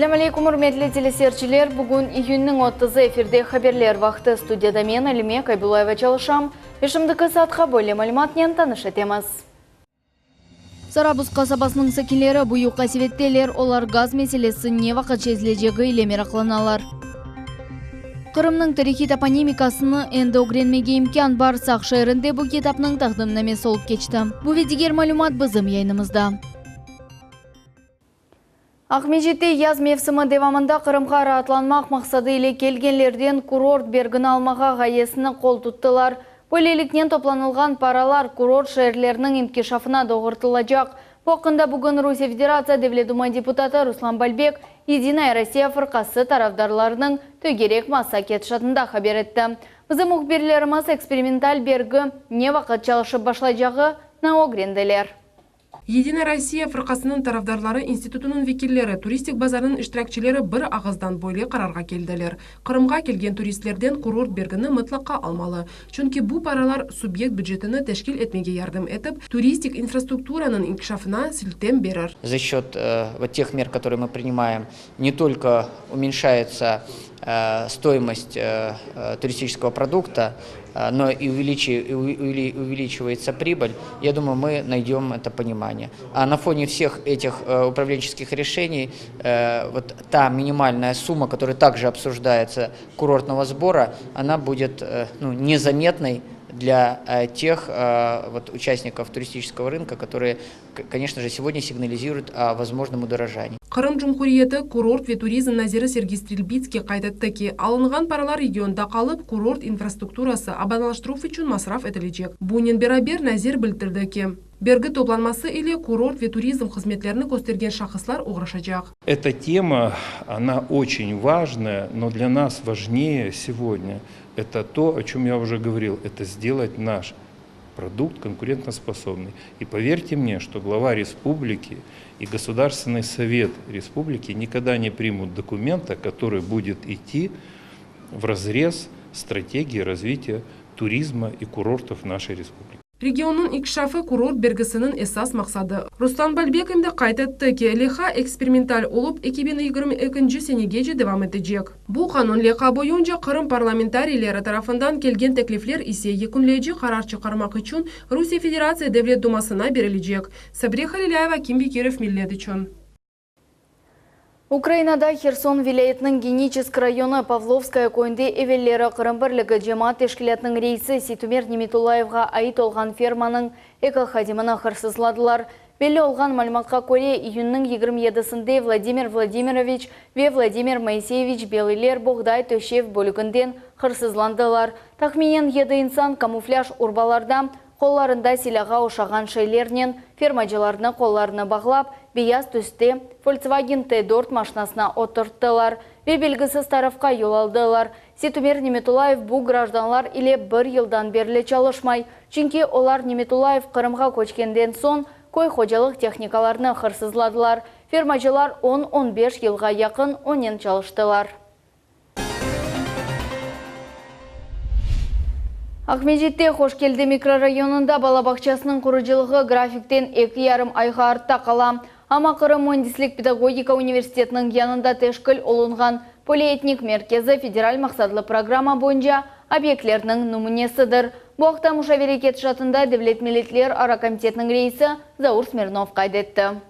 Assalamu alaikum, hurmatli telesiyerçiler. Bugün iюньнің 30-ы эфирде haberler vaqti. Studiyada men Alime Kaybullayeva çalışam. Ешімдікі саатқа бөле малыматнен таныш етеміз. Сарабыз қасабасының сәкелері бұйуққа себеттелер, олар газ мәселесі не вақыт чезілежегі илемер ақыланалар. Қырымның тарихи топонимикасыны эндогренмеге имкан бар сақ шайырынде бұл кетапның тақдымнаме солып кечті. Бұл ведігер малумат бізім яйнымызда. Ақмежетте яз мевсімі девамында Қырымға раатланмақ мақсады ile келгенлерден курорт бергін алмаға ғайесіні қол тұттылар. Бөлеліктен топланылған паралар курорт шайырлерінің имкешафына доғыртылажақ. Бұқында бүгін Русия Федерация Девлет Думай депутаты Руслан Бальбек Единая Россия фырқасы тарафдарларының төгерек маса кетшатында хабер етті. Біздің мұхберлеріміз эксперименталь бергі не вақыт çalışып башлайжағы наогренделер. Единая Россия фырқасының тарафдарлары институтының векиллері, туристик базарының иштиракчилері бір ағыздан бойлы қарарға келділер. Қырымға келген туристлерден курорт бергіні мұтлаққа алмалы. Чүнки бұл паралар субъект бюджетіні тәшкил етмеге ярдым етіп, туристик инфраструктураның инкшафына сілтем берер. За счет тех мер, которые мы принимаем, не только уменьшается стоимость туристического продукта, но и увеличивается прибыль, я думаю, мы найдем это понимание. А на фоне всех этих управленческих решений, вот та минимальная сумма, которая также обсуждается курортного сбора, она будет незаметной для тех участников туристического рынка, которые, конечно же, сегодня сигнализируют о возможном удорожании. Қырым Жұмхуриеті курорт ве туризм назирі Сергей Стрельбицкий қайтатты ки, алынған паралар регионда қалып курорт инфраструктурасы абаналаштыру үшін масраф етілежек. Бунен берабер назир білдірді ки, бергі топланмасы или курорт ве туризм қызметлеріні көстерген шақыслар уғрашачақ. Эта тема, она очень важная, но для нас важнее сегодня это то, о чем я уже говорил, это сделать наш продукт конкурентоспособный. И поверьте мне, что глава республики и Государственный совет республики никогда не примут документа, который будет идти вразрез стратегии развития туризма и курортов нашей республики. Регионның икшафы курорт бергісінің эсас мақсады. Руслан Бальбек имді қайтатты ки леха эксперименталь олып 2022 сенегеже девам етежек. Бұл қанун леха бойынша Қырым парламентарийлері тарафындан келген теклифлер исе екінлейджі қарар чықармақ үшін Русия Федерация Девлет Думасына берілежек. Сабриха Лиляева, Кимби Киров, Миллет үшін. Украинада Херсон вилаетінің Геническ районы Павловская койынде эвеллері Қырым бірлігі жемаат тешкілетінің рейсі Ситумер Неметулаевға айт олған ферманың эко-хадимына қырсызладылар. Белі олған малыматқа көре июнның 27-сінде Владимир Владимирович ве Владимир Моисеевич Белилер Боғдай төшев бөлігінден қырсызландылар. Тахменен еді инсан камуфляж урбаларда қолларында силаға ошаған шейлернен фермачыларны қолларны бағлап, бияз түсте Volkswagen T4 машинасына отырттылар. Ве белгісіз тарафқа yol алдылар. Ситумер Неметулаев бұл гражданлар ile бір елдан берлі çalışмай. Чүнки олар Неметулаев Қырымға көчкенден сон көй қожалық техникаларны қырсызладылар. Фермачылар 10-15 елға яқын онен çalışтылар. Ақмежетте Қошкелді микрорайонында балабақчасының құрыжылығы графиктен 2,5 айға артта қалам. Ама Қырым Мундислік педагогика университетінің янында тәшкіл олынған полиэтник меркезі федераль мақсадлы программа бойынша объектлерінің нумунесідір. Бұл ақта Мушаверекет шатында Девлет Милетлер ара комитетінің рейсі Заур Смирнов қайдетті.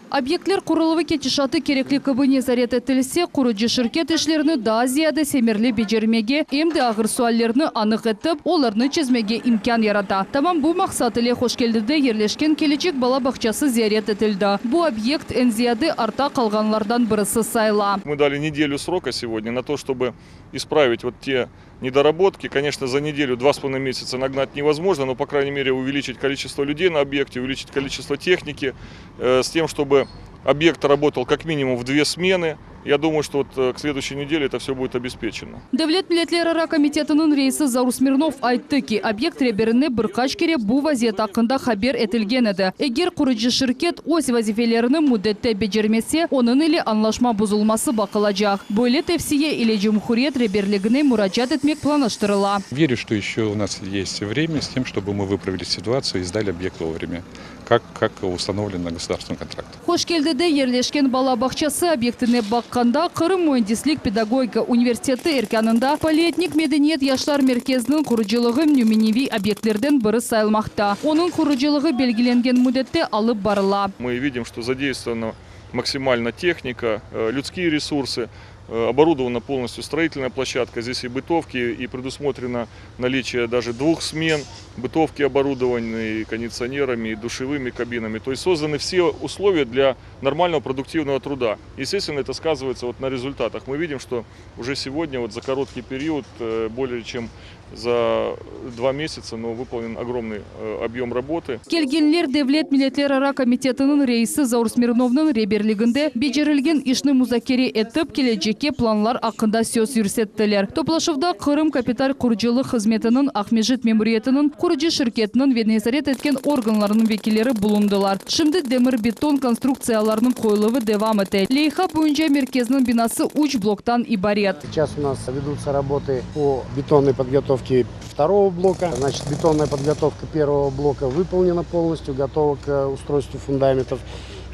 Объектлер құрылығы кетішаты керекли көбіне зарет етілсе, құрыжы шыркет ішлеріні да зияды семерлі бежермеге, емді ағыр суаллеріні анық етіп, оларны чезмеге имкан ярата. Тамам бұл мақсат иле Қошкелдіде ерлешкен келечек бала бақчасы зиярет етілді. Бұл объект энзияды арта қалғанлардан бірісі сайла. Мы дали неделю срока сегодня на то, чтобы исправить вот те недоработки. Конечно, за неделю, 2,5 месяца нагнать невозможно, но, по крайней мере, увеличить количество людей на объекте, увеличить количество техники, с тем, чтобы объект работал как минимум в 2 смены. Я думаю, что к следующей неделе это все будет обеспечено. Девлет Милетлер ара комитетінің рейсі Заур Смирнов айтты ки, объект реберіне бір қашкере бұл вазет ақында хабер етілген еді. Егер құрыжы шыркет өз вазифелерінің мұдетті бежермесе, оның или анлашма бұзылмасы бақылажақ. Бөлі тефсие или Жұмхуриет реберлігіне мұраджат етмек планаштырыла. Верю, что еще у нас есть время с тем, чтобы мы выправили ситуацию и сдали объект вовремя. как установлено государственным контрактом. Хошкелдеде ерлешкен бала бақчасы объектіне баққанда Қырым Муэндислик педагогика университеті эрканында полиэтник медениет яшлар мерkezінің құрыжылығы нюменеви объектлерден бірі сайылмақта. Оның құрыжылығы белгіленген мудетте алып барыла. Мы видим, что задействована максимально техника, людские ресурсы. Оборудована полностью строительная площадка, здесь и бытовки, и предусмотрено наличие даже 2 смен, бытовки оборудованы кондиционерами, и душевыми кабинами. То есть созданы все условия для нормального продуктивного труда. Естественно, это сказывается на результатах. Мы видим, что уже сегодня за короткий период, более чем за 2 месяца, выполнен огромный объем работы. Келгенлер Девлет Милетлер комитетінің рейсі Заур Смирновның реберлігінде бежерілген ішні музакери етіп келечекке планлар ақында сөз үрсеттілер. Топлашывда Қырым капиталь құржылық қызметінің Ахмежит мемориетінің құржы шіркетінің венезарет еткен органларының векилері бұлындылар. Шымды демір-бетон конструкцияларының қойылығы девам етті. Лейха бойынша мерkezінің бинасы 3 блоктан ибарет. Сейчас у нас ведутся работы по бетонной подготовке второго блока. Значит, бетонная подготовка первого блока выполнена полностью, готова к устройству фундаментов.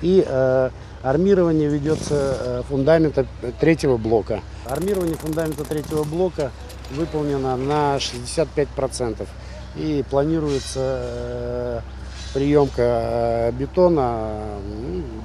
И армирование ведется фундамента третьего блока. Армирование фундамента третьего блока выполнено на 65%. И планируется приемка бетона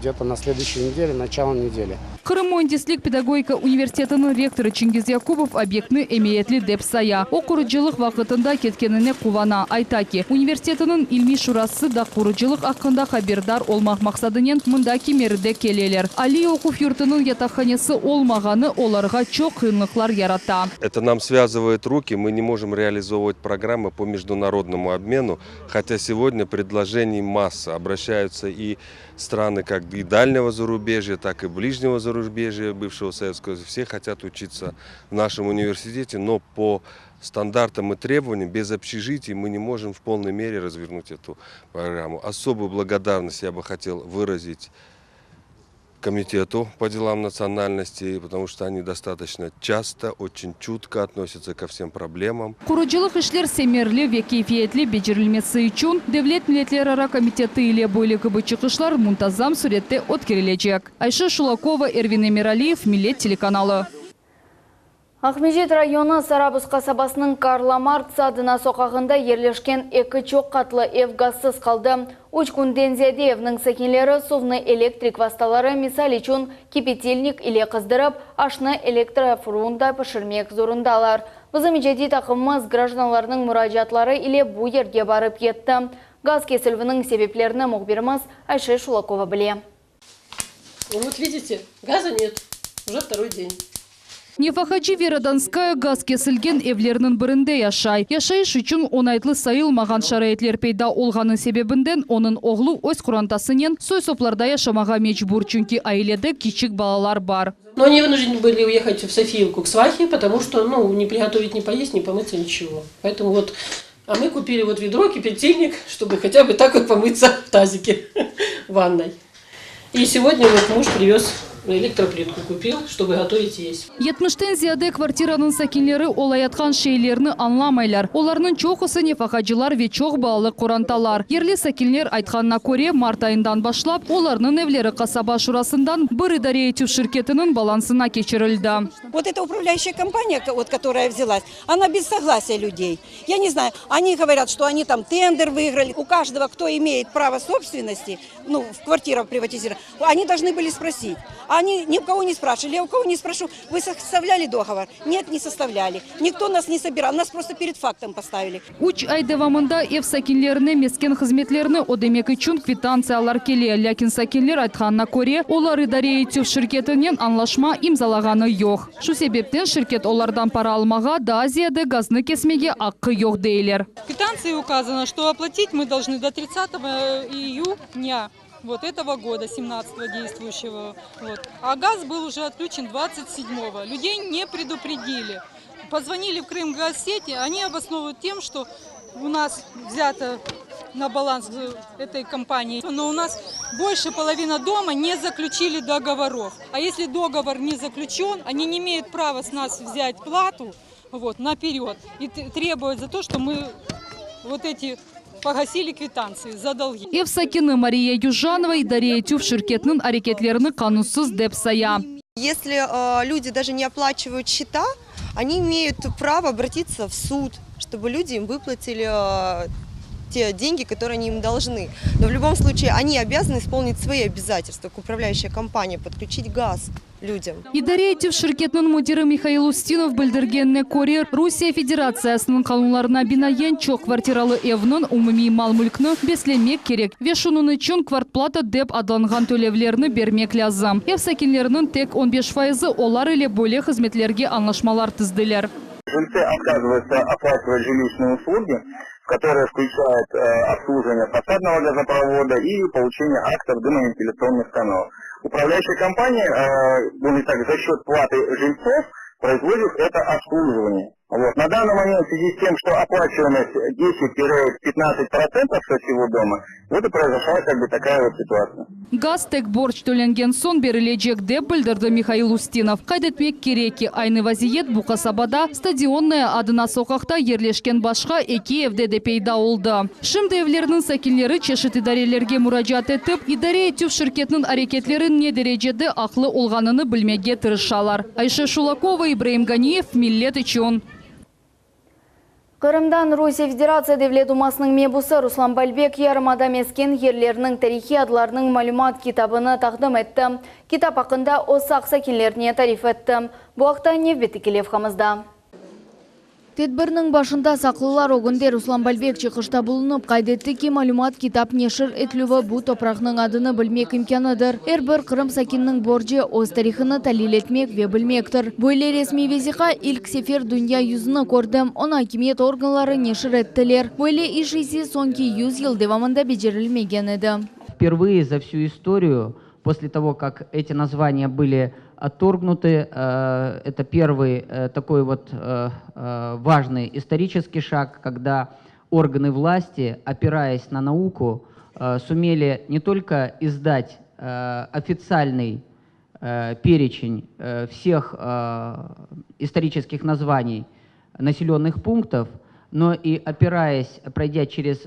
где-то на следующей неделе, начало недели. Қырым Муэндислик педагогика университетінің ректоры Чингиз Якубов объектны эметли деп сая. О құрыжылық вақытында кеткеніне қувана айтаки. Университетінің илми шурасы да құрыжылық ақында хабердар олмақ мақсадынен мұнда кемерді келелер. Али оқуф юртының ятақханесі олмағаны оларға чоқ қиынлықлар ярата. Это нам связывает руки, мы не можем реализовывать программы по международному обмену, хотя сегодня предложений масса. Обращаются и страны как и дальнего зарубежья, так и ближнего зарубежья бывшего Советского Союза. Все хотят учиться в нашем университете, но по стандартам и требованиям без общежитий мы не можем в полной мере развернуть эту программу. Особую благодарность я бы хотел выразить комитету по делам национальности, потому что они достаточно часто, очень чутко относятся ко всем проблемам. Құрыжылық ішлер семерлі ве кейфиетлі бежірілмесі үшін Девлет Милетлер комитеты иле бойлығы бычықышлар мұнтазам суретте откерелечек. Айша Шулакова, Эрвин Эмиралиев, Милет телеканалы. Ахмежит районы Сарабыз қасабасының Карламарт садына соқағында ерлешкен 2 чоқ қатлы ев газсыз қалды. 3 күнден зияде евнің сәкенлері сувны электрик васталары мисал үшін кипетельник иле қыздырып, ашны электрофрунда пішірмек зорындалар. Бұзым жеди тақымыз гражданларының мұражатлары иле бұ ерге барып етті. Газ кесілвінің себеплеріні мұғбиріміз Айша Шулакова біле. Вот видите, газа нет, уже 2-й день. Нефахачи Вераданская газ кесілген евлерінің бірінде яшай. Яшайыш үшін онайтлы сайылмаған шарайетлер пейда олғаны себебінден оның оғлу өз құрантасынен сой сопларда яшамаға мечбур, чүнки айледе кичік балалар бар. Но они вынуждены были уехать в Софиевку к свахе, потому что не приготовить, не поесть, не помыться, ничего. Поэтому а мы купили ведро, кипятильник, чтобы хотя бы так помыться в тазике в ванной. И сегодня муж привез электроплитку, купил, чтобы готовить есть. 70-тен зияде квартираның сәкенлері олаятқан шейлеріні анламайлар. Оларның чоқысы нефахачылар ве чоқ балы қоранталар. Ерлі сәкенлер айтқанына көре март айындан башлап, оларның евлері қасаба шурасындан бір идаре ету шirkетінің балансына кечірілді. Вот эта управляющая компания, которая взялась, она без согласия людей. Я не знаю, они говорят, что они там тендер выиграли. У каждого, кто имеет право собственности, в квартирах приватизировать, они должны были спросить. Они ни у кого не спрашивали, я у кого не спрошу, вы составляли договор? Нет, не составляли. Никто нас не собирал, нас просто перед фактом поставили. Уч айдевамында ев сәкенлеріне мескен қызметлеріні одемек үшін квитанциялар келе. Ләкин сәкенлер айтқанына көре, олар идаре ету шirkетінен анлашма имзалағаны жоқ. Шу себептен шirket олардан пара алмаға да Азияда газны кесмеге аққы жоқ дейлер. В квитанции указано, что оплатить мы должны до 30 июня. Этого года, 17-го действующего. А газ был уже отключен 27-го. Людей не предупредили. Позвонили в Крымгазсети, они обосновывают тем, что у нас взято на баланс этой компании, но у нас больше половины дома не заключили договоров. А если договор не заключен, они не имеют права с нас взять плату наперед и требовать за то, что мы эти погасили квитанции за долги. Евсакины Мария Южанова и Дарья Тюв ширкетнин арекетлерны канунсыз деп сая. Если люди даже не оплачивают счета, они имеют право обратиться в суд, чтобы люди им выплатили те деньги, которые они им должны. Но в любом случае они обязаны исполнить свои обязательства, как управляющая компания, подключить газ людям. И Дарья Тюв ширкетнин мудиры Михаил Устинов білдіргенне көре Русия Федерациясының канунларына бинаен чок квартиралы евнын умуми мал мүлкні беслемек керек. Вешунуны чон квартплата деп адланган төлевлерні бермек лязам. Евсакинлерінің тек 15% олар или более хизметлерге анлашмалар тізділер. Жильцы отказываются оплачивать жилищные услуги, которые включают обслуживание фасадного газопровода и получение актов дымовентиляционных каналов. Управляющая компания, за счет платы жильцов, производит это обслуживание. Вот. На данный момент в связи с тем, что оплачиваемость 10-15% со всего дома, вот и произошла такая вот ситуация. Газ тек борч төленген сон берілежек деп білдірді Михаил Устинов. Қайдетмек кереки айны вазиет Букасабада стадионная адына соқақта ерлешкен башқа эки евде де пейда олды. Шымды евлерінің сәкинлері чешет идарелерге мұражат етіп, идаре Тюв ширкетінің әрекетлерін не дережеде ақлы олғаныны білмеге тырышалар. Айша Шулакова, Ибраим Ганиев, Миллет Ичон. Қырымдан Русия Федерация Девлет Думасының мебусы Руслан Бальбек ярымада мескен ерлерінің тарихи адларының малюмат китабыны тақдым етті. Китап ақында осы ақсакенлеріне тариф етті. Бұақта невбеті келев қамызда. Тедбірнің башында сақлылар оғынде Руслан Бальбек чықышта бұлынып, қайдетті ки малюмат китап нешір етлігі бұ топрақның адыны білмек имканыдыр. Әрбір Қырым сакинның боржы оз тарихыны талил етмек ве білмектір. Бойле ресми везиға илк сефер дүния юзыны көрдім, он акимет органлары нешір еттілер. Бойле ишиси сонки 100 ел девамында бежерілмеген еді. Впервые за всю историю, после того, как эти названия были отторгнуты, это первый такой вот важный исторический шаг, когда органы власти, опираясь на науку, сумели не только издать официальный перечень всех исторических названий населенных пунктов, но и опираясь, проходя через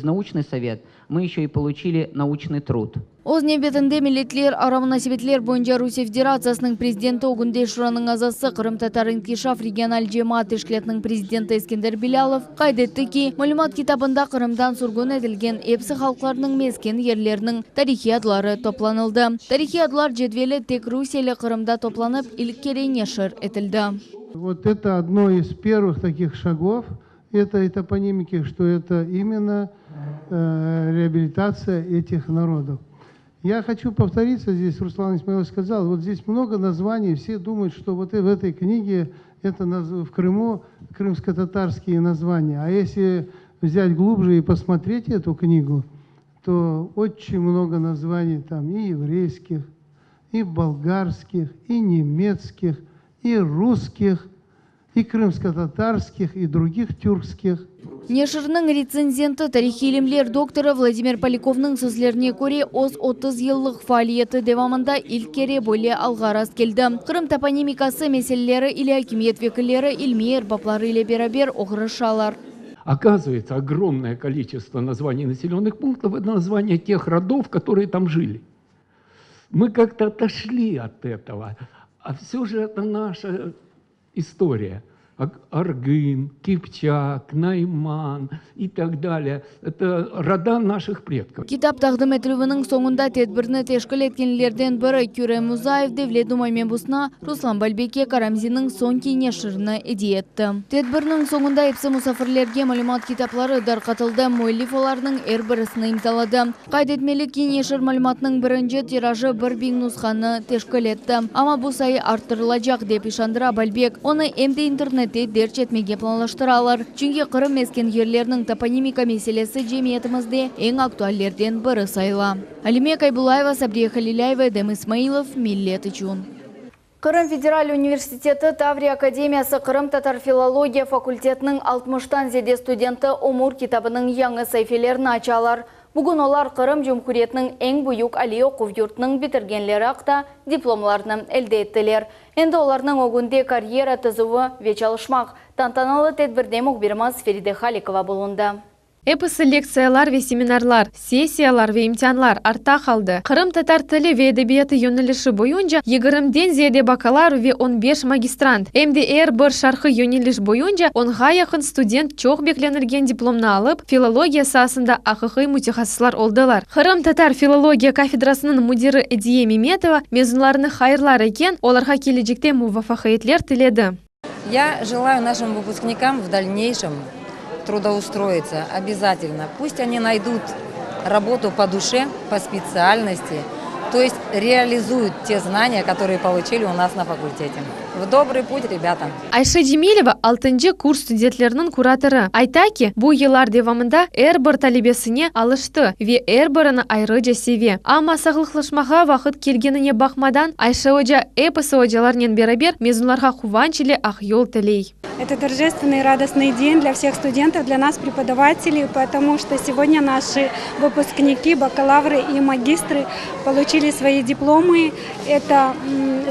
научный совет, мы еще и получили научный труд. Оз небетінде милетлер арамына себетлер бойынша Русия Федерациясының президенті Огунде Шураның азасы Қырым Татар Инкишаф региональ жемаат тешкілетінің президенті Ескендер Билялов қайдетті ки, малюмат китабында Қырымдан сургун edilген эпсі халқларының мескен ерлерінің тарихи адлары топланылды. Тарихи адлар жедвелі тек Русиялы Қырымда топланып, иліккере нешір етілді. Вот это одно из первых таких шагов этой топонимики, что это именно реабилитация этих народов. Я хочу повториться здесь, Руслан Исмаилович сказал, вот здесь много названий, все думают, что вот в этой книге это в Крыму крымско-татарские названия. А если взять глубже и посмотреть эту книгу, то очень много названий там и еврейских, и болгарских, и немецких, и русских, и крымско-татарских, и других тюркских. Нешірінің рецензенті тарихи илимлер докторы Владимир Поляковның сөзлеріне көре оз 30 еллық фаалиеті девамында илкере боле алғарас келді. Қырым топонимикасы меселелері или акимет векілері илми эрбаплары или берабер оғырышалар. Оказывается, огромное количество названий населенных пунктов – это названия тех родов, которые там жили. Мы как-то отошли от этого, а все же это наша история. Аргын, Кипчак, Найман и так далее. Это рода наших предков. Китап тақдым етілуінің соңында тедбірні тешкіл еткенлерден бірі Кюре Музаев Девлет Думаймен бұсына Руслан Бальбеке Карамзинің сон кейнешіріні едиетті. Тедбірнің соңында епсі мұсафірлерге малюмат китаплары дар қатылды, муэллифоларының әрбірісіні имталады. Қайдетмелі кейнешір малюматның бірінші тиражы 1000 нұсқаны тешкіл етті. Ама бұл сайы арттырылacak деп ишандыра Бальбек. Оны әмді интернет дерч етмеге планлаштыралар. Чүнге Қырым мескен ерлерінің топонимика меселесі жемиетімізде ең актуаллерден бірі сайла. Алиме Кайбулаева, Сабрия Халиляева, Эдем Исмаилов, Миллет Ичун. Қырым Федераль университеті Таврия Академиясы Қырым татар филология факультетінің 60-тан зеде студенті Омур китабының яңы сайфелерін ачалар. Бүгін олар Қырым Жумхуриетінің ең бұйық али оқу йұртының бітіргенлері ақта дипломларының әлде еттілер. Енді оларының оғынде карьера тызуы вечалышмақ. Тантаналы тәдбірде мұқбирмаз Фериде Халикова болынды. Эпосы лекциялар ве семинарлар, сессиялар ве имтианлар арта қалды. Қырым татар тілі ве әдебиеті юнилиші бойынша 20-ден зеде бакалар ве 15 магистрант. МДР бір шарқы юнилиш бойынша 10-ға яқын студент чоқ бекленілген дипломны алып, филология сасында ақықы мутихасыслар олдылар. Қырым татар филология кафедрасының мудирі Эдие Меметова мезунларыны хайырлар екен, оларға кележекте мувафахаетлер тіледі. Я желаю нашим выпускникам в дальнейшем трудоустроиться обязательно. Пусть они найдут работу по душе, по специальности, то есть реализуют те знания, которые получили у нас на факультете. В добрый путь, ребята. Айша Демилева 6-нчы курс студентлерінің кураторы. Айтаки, бұл елар девамында әрбір талебесіне алышты ве әрбіріні айры жасеве. Ама сағылықлышмаға вақыт келгеніне бақмадан Айша Оджа эпосы оджаларнен берабер мезунларға хуванчиле ақ ел тілей. Это торжественный и радостный день для всех студентов, для нас, преподавателей, потому что сегодня наши выпускники, бакалавры и магистры получили свои дипломы. Это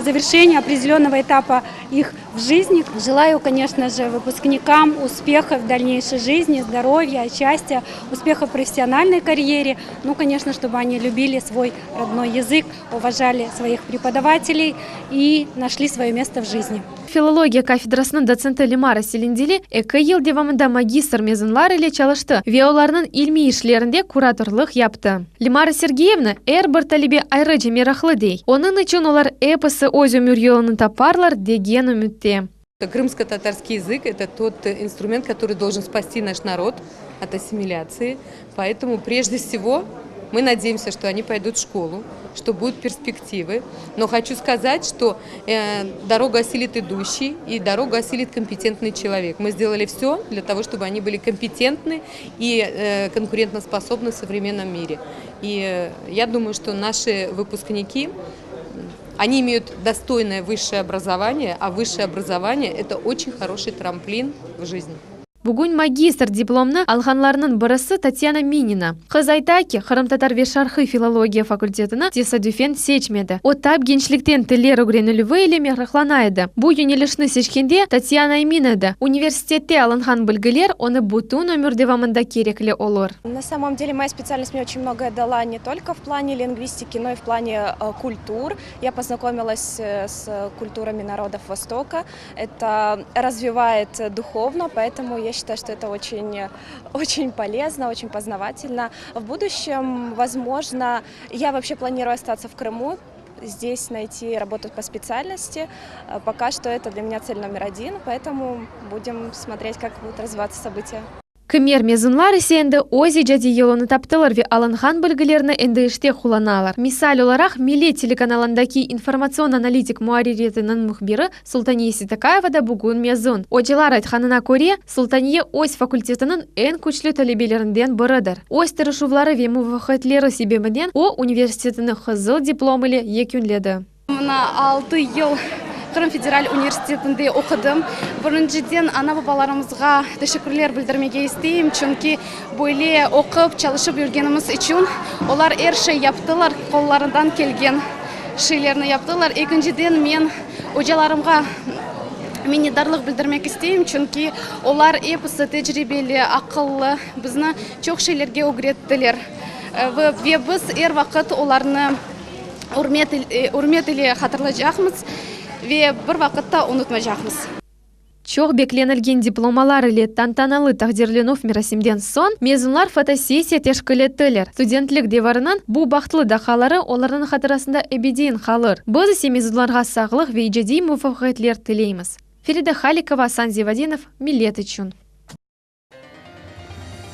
завершение определенного этапа их в жизни. Желаю, конечно же, выпускникам успехов в дальнейшей жизни, здоровья, счастья, успехов в профессиональной карьере. Ну, конечно, чтобы они любили свой родной язык, уважали своих преподавателей и нашли свое место в жизни. Филология кафедрасының доценті Лимара Селендели экі ел девамында магистр мезунлар еле чалышты, веоларының илми ишлерінде кураторлық япты. Лимара Сергеевна бір талебе айры жемерақлы дей. Оның үшін олар эпосы өзі мюрьелының тапарлар деген үмітте. Крымско-татарский язык – это тот инструмент, который должен спасти наш народ от ассимиляции. Поэтому прежде всего мы надеемся, что они пойдут в школу, что будут перспективы. Но хочу сказать, что дорогу осилит идущий и дорогу осилит компетентный человек. Мы сделали все для того, чтобы они были компетентны и конкурентоспособны в современном мире. И я думаю, что наши выпускники, они имеют достойное высшее образование, а высшее образование – это очень хороший трамплин в жизни. Бүгін магистр дипломны алғанларының бірісі Татьяна Минина. Қыз айтаки, Қырым татар ве шарқы филология факультетіні тесадүфен сечмеді. Отап геншліктен тілер өгренілі елеме рақланайды. Бұл юнелішні сечкенде Татьяна Минады. Университетте алынған білгілер оны бұтун өмір девамында кереклі олыр. На самом деле моя специальность мне очень многое дала не только в плане лингвистики, но и в плане культур. Я познакомилась с культурами народов Востока. Это развивает духовно, поэтому я считаю, что это очень полезно, очень познавательно. В будущем, возможно, я вообще планирую остаться в Крыму, здесь найти работу по специальности. Пока что это для меня цель номер 1, поэтому будем смотреть, как будут развиваться события. Кемер мезунлар исенді ози жади елоны таптылар ве алынған білгілеріні энді іште құланалар. Мисал оларақ Миле телеканалындаки информацион-аналитик муариретінің мұхбері Султания Ситакаева да бүгін мезун. Оджалар айтқанына көре, Султания ОС факультетінің ең күчлі талебелерінден бірідір. ОС тырышувлары ве мұвақытлері себебінен о университетінің қызыл дипломылы екінледі. Мына 6 ел Қырым федераль университетінде оқыдым. Біріншіден ана бабаларымызға тәшәкүрлер білдірмеге істеймін, чөнки бойле оқып, çalışып жүргеніміз үшін олар шей яптылар, қолларынан келген шейлерні яптылар. Екіншіден мен өжаларымға миннетдарлық білдірмек істеймін, чөнки олар эпосы тәжірибелі, ақыллы, бізні çok шейлерге өгреттілер. Ве біз вақыт оларны үрмет иле хатırlayacağımız ве бір вақытта ұнытмайжақмыз. Чоқ бекленілген дипломалар иле тантаналы тақдирленув мерасимден сон, мезунлар фотосессия тешкілеттілер. Студентлік деварынан бұл бақтылы дақалары олардың қатырасында әбедейін қалыр. Біз есе мезунларға сағылық ве ижадей мұфақетлер тілейміз. Ферида Халикова, Санзи Вадинов, Милет үшін.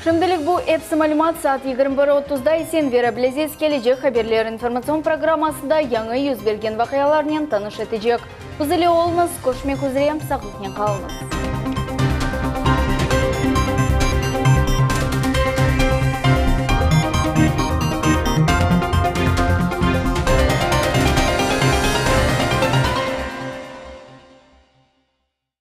Шымдылық бұл әпсі малюмат саат 21:30-да сен вері білезес кележек хаберлер информацион программасында яңы yüz берген вақияларнен таныш етежек. Бұзылы олыңыз көшмек өзірем сақылықнен қалыңыз.